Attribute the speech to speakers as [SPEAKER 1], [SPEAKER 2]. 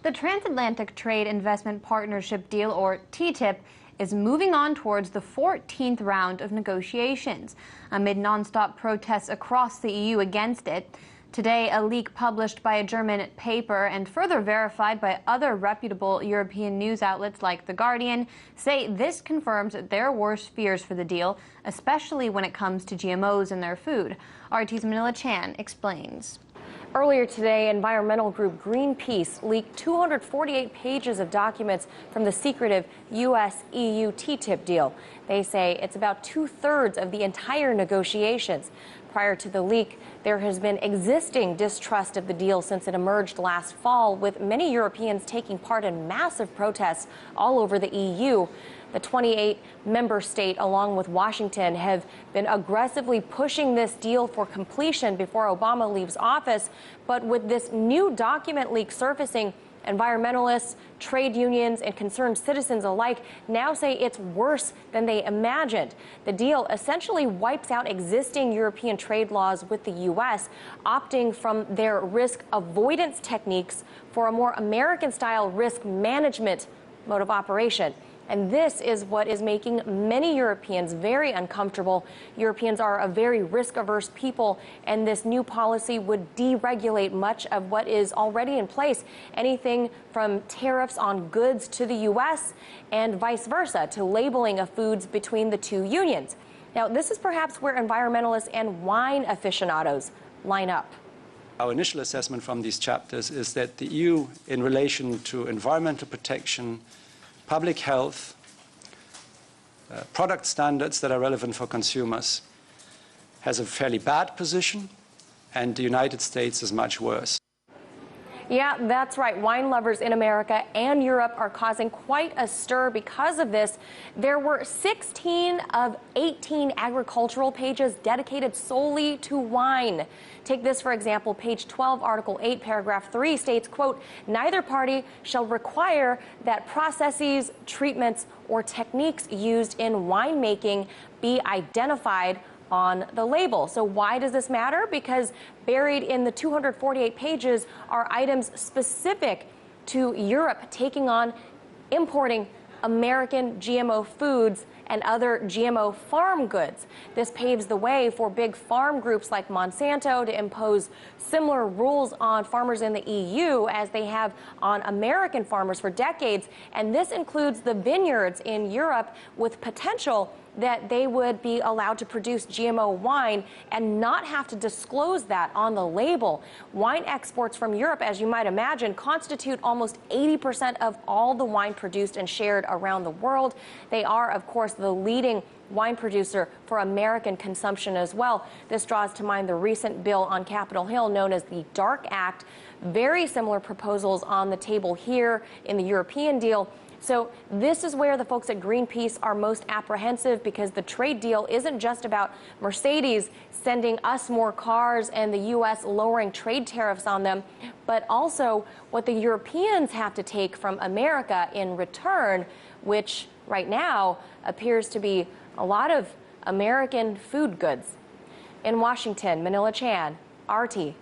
[SPEAKER 1] The Transatlantic Trade Investment Partnership deal, or TTIP, is moving on towards the 14th round of negotiations, amid nonstop protests across the EU against it. Today, a leak published by a German paper and further verified by other reputable European news outlets like The Guardian say this confirms their worst fears for the deal, especially when it comes to GMOs in their food. RT's Manila Chan explains.
[SPEAKER 2] Earlier today, environmental group Greenpeace leaked 248 pages of documents from the secretive U.S.-EU TTIP deal. They say it's about two-thirds of the entire negotiations. Prior to the leak, there has been existing distrust of the deal since it emerged last fall, with many Europeans taking part in massive protests all over the EU. The 28-member state, along with Washington, have been aggressively pushing this deal for completion before Obama leaves office. But with this new document leak surfacing, environmentalists, trade unions, and concerned citizens alike now say it's worse than they imagined. The deal essentially wipes out existing European trade laws with the U.S., opting from their risk avoidance techniques for a more American-style risk management mode of operation. And this is what is making many Europeans very uncomfortable. Europeans are a very risk-averse people, and this new policy would deregulate much of what is already in place, anything from tariffs on goods to the U.S. and vice versa, to labeling of foods between the two unions. Now, this is perhaps where environmentalists and wine aficionados line up.
[SPEAKER 3] Our initial assessment from these chapters is that the EU, in relation to environmental protection, public health, product standards that are relevant for consumers, has a fairly bad position, and the United States is much worse.
[SPEAKER 2] Yeah, that's right. Wine lovers in America and Europe are causing quite a stir because of this. There were 16 of 18 agricultural pages dedicated solely to wine. Take this, for example, page 12, Article 8, paragraph 3 states, quote, "Neither party shall require that processes, treatments, or techniques used in winemaking be identified on the label." So why does this matter? Because buried in the 248 pages are items specific to Europe taking on importing American GMO foods and other GMO farm goods. This paves the way for big farm groups like Monsanto to impose similar rules on farmers in the EU as they have on American farmers for decades. And this includes the vineyards in Europe, with potential that they would be allowed to produce GMO wine and not have to disclose that on the label. Wine exports from Europe, as you might imagine, constitute almost 80% of all the wine produced and shared around the world. They are, of course, the leading wine producer for American consumption as well. This draws to mind the recent bill on Capitol Hill known as the DARK Act. Very similar proposals on the table here in the European deal. So this is where the folks at Greenpeace are most apprehensive, because the trade deal isn't just about Mercedes sending us more cars and the U.S. lowering trade tariffs on them, but also what the Europeans have to take from America in return, which right now appears to be a lot of American food goods. In Washington, Manila Chan, RT.